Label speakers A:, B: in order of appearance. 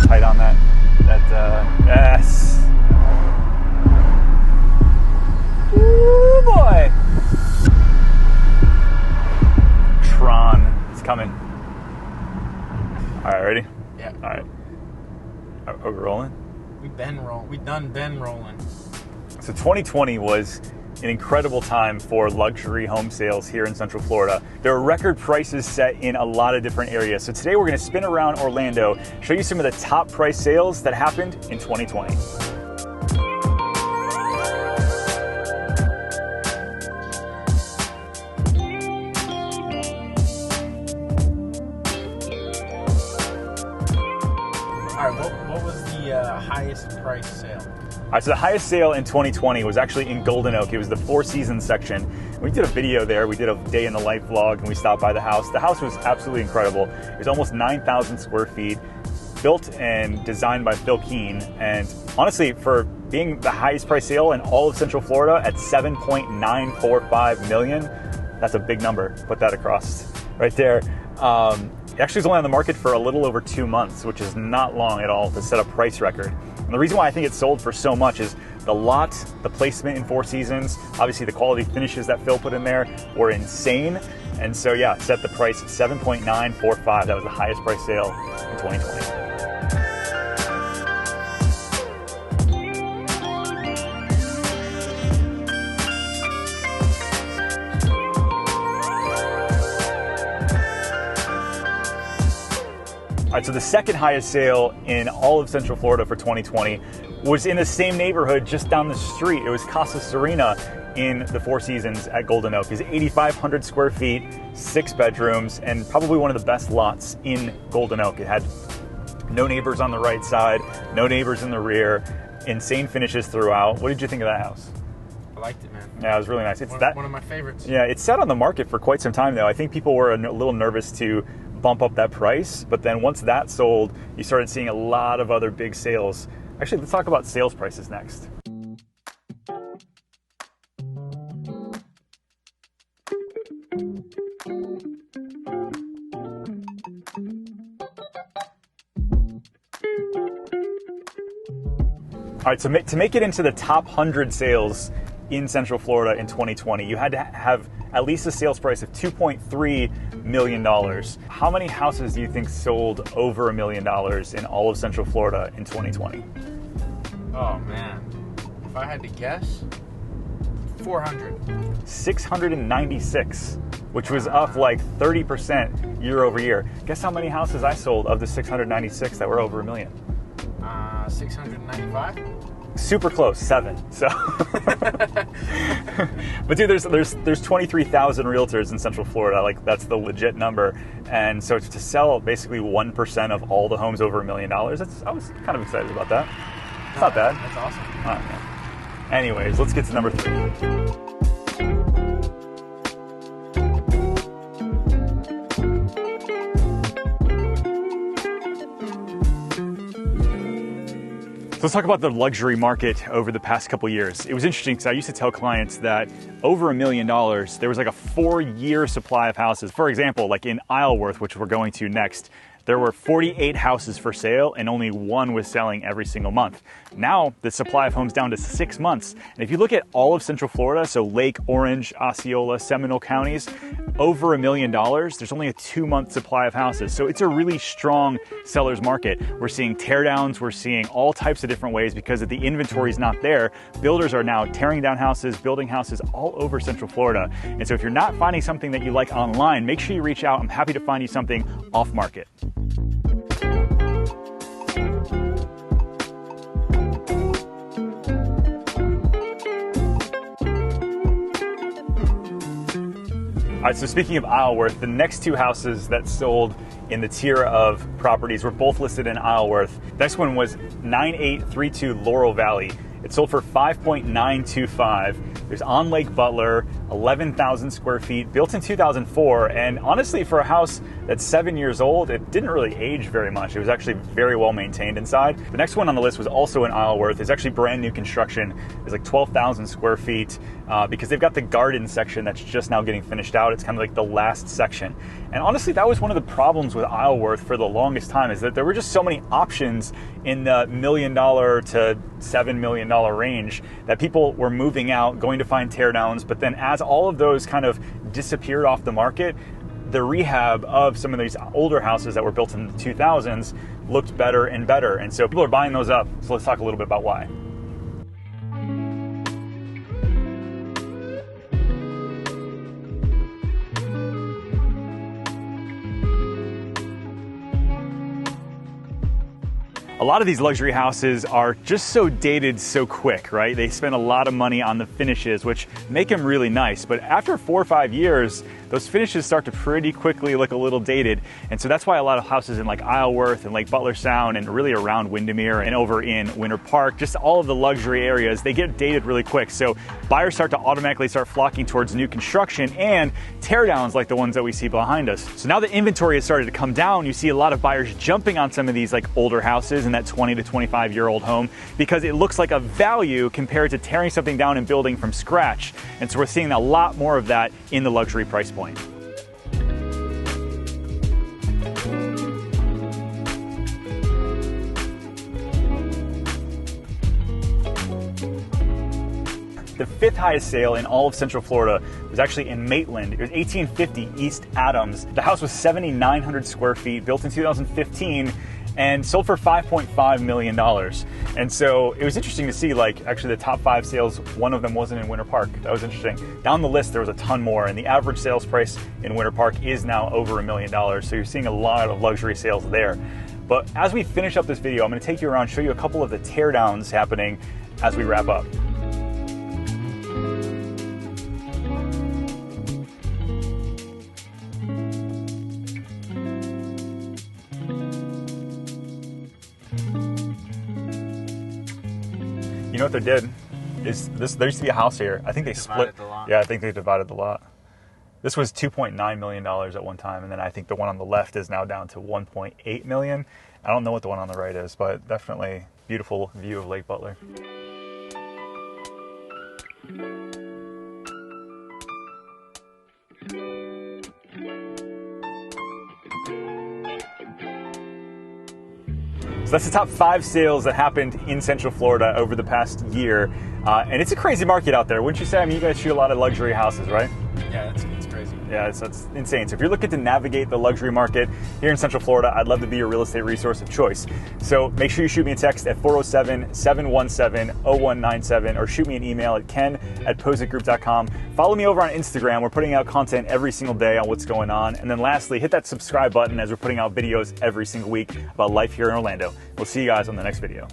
A: tight on that. Yes. Ooh, boy. Tron is coming. All right, ready?
B: Yeah.
A: All right. Are we rolling?
B: We been rolling.
A: So 2020 was an incredible time for luxury home sales here in Central Florida. There are record prices set in a lot of different areas. So today we're going to spin around Orlando, show you some of the top price sales that happened in 2020.
B: All right, what was the highest price sale?
A: All right, so the highest sale in 2020 was actually in Golden Oak. It was the Four Seasons section. We did a video there. We did a day in the life vlog, and we stopped by the house. The house was absolutely incredible. It was almost 9,000 square feet, built and designed by Phil Keane. And honestly, for being the highest price sale in all of Central Florida at $7.945 million, that's a big number. Put that across right there. It actually was only on the market for a little over 2 months, which is not long at all to set a price record. And the reason why I think it sold for so much is the lot, the placement in Four Seasons, obviously the quality finishes that Phil put in there were insane. And so yeah, set the price at $7.945. That was the highest price sale in 2020. All right, so the second highest sale in all of Central Florida for 2020 was in the same neighborhood just down the street. It was Casa Serena in the Four Seasons at Golden Oak. It's 8,500 square feet, 6 bedrooms, and probably one of the best lots in Golden Oak. It had no neighbors on the right side, no neighbors in the rear, insane finishes throughout. What did you think of that house?
B: I liked it, man.
A: Yeah, it was really nice. It's
B: one of my favorites.
A: Yeah, it sat on the market for quite some time, though. I think people were a little nervous to bump up that price, but then once that sold, you started seeing a lot of other big sales. Actually, let's talk about sales prices next. All right, so to make it into the top 100 sales in Central Florida in 2020, you had to have at least a sales price of $2.3 million. How many houses do you think sold over $1 million in all of Central Florida in 2020?
B: Oh man, if I had to guess, 400.
A: 696, which was up like 30% year over year. Guess how many houses I sold of the 696 that were over $1 million?
B: 695.
A: Super close, 7. So, but dude, there's 23,000 realtors in Central Florida. Like that's the legit number, and so to sell basically 1% of all the homes over $1 million, I was kind of excited about that. It's not bad.
B: That's awesome.
A: Oh, anyways, let's get to number 3. So let's talk about the luxury market over the past couple years. It was interesting because I used to tell clients that over $1 million, there was like a 4-year supply of houses. For example, like in Isleworth, which we're going to next, there were 48 houses for sale and only 1 was selling every single month. Now the supply of homes down to 6 months. And if you look at all of Central Florida, so Lake, Orange, Osceola, Seminole counties, over $1 million, there's only a 2-month supply of houses. So it's a really strong seller's market. We're seeing teardowns, we're seeing all types of different ways because if the inventory is not there, builders are now tearing down houses, building houses all over Central Florida. And so if you're not finding something that you like online, make sure you reach out. I'm happy to find you something off market. All right, so speaking of Isleworth, the next 2 houses that sold in the tier of properties were both listed in Isleworth. Next one was 9832 Laurel Valley It sold for $5.925. There's on Lake Butler, 11,000 square feet, built in 2004. And honestly, for a house that's 7 years old, it didn't really age very much. It was actually very well maintained inside. The next one on the list was also in Isleworth. It's actually brand new construction. It's like 12,000 square feet because they've got the garden section that's just now getting finished out. It's kind of like the last section. And honestly, that was one of the problems with Isleworth for the longest time, is that there were just so many options in the $1 million to $7 million range that people were moving out, going to find teardowns. But then as all of those kind of disappeared off the market, the rehab of some of these older houses that were built in the 2000s looked better and better. And so people are buying those up. So let's talk a little bit about why. A lot of these luxury houses are just so dated so quick, right? They spend a lot of money on the finishes, which make them really nice. But after 4 or 5 years, those finishes start to pretty quickly look a little dated. And so that's why a lot of houses in like Isleworth and Lake Butler Sound and really around Windermere and over in Winter Park, just all of the luxury areas, they get dated really quick. So buyers start to automatically start flocking towards new construction and teardowns like the ones that we see behind us. So now the inventory has started to come down. You see a lot of buyers jumping on some of these like older houses in that 20 to 25-year-old home because it looks like a value compared to tearing something down and building from scratch. And so we're seeing a lot more of that in the luxury price point. The 5th highest sale in all of Central Florida was actually in Maitland. It was 1850 East Adams. The house was 7,900 square feet, built in 2015, and sold for $5.5 million. And so it was interesting to see, like, actually the top 5 sales, one of them wasn't in Winter Park. That was interesting. Down the list, there was a ton more, and the average sales price in Winter Park is now over $1 million. So you're seeing a lot of luxury sales there. But as we finish up this video, I'm gonna take you around, show you a couple of the teardowns happening as we wrap up. You know what they did is this. There used to be a house here. I think they split
B: the lot.
A: Yeah, I think they divided the lot. This was $2.9 million at one time, and then I think the one on the left is now down to $1.8 million. I don't know what the one on the right is, but definitely beautiful view of Lake Butler. So that's the top 5 sales that happened in Central Florida over the past year. And it's a crazy market out there, wouldn't you say? I mean, you guys shoot a lot of luxury houses, right?
B: Yeah, it's crazy.
A: Yeah, it's insane. So if you're looking to navigate the luxury market here in Central Florida, I'd love to be your real estate resource of choice. So make sure you shoot me a text at 407-717-0197 or shoot me an email at ken@positgroup.com. Follow me over on Instagram. We're putting out content every single day on what's going on. And then lastly, hit that subscribe button as we're putting out videos every single week about life here in Orlando. We'll see you guys on the next video.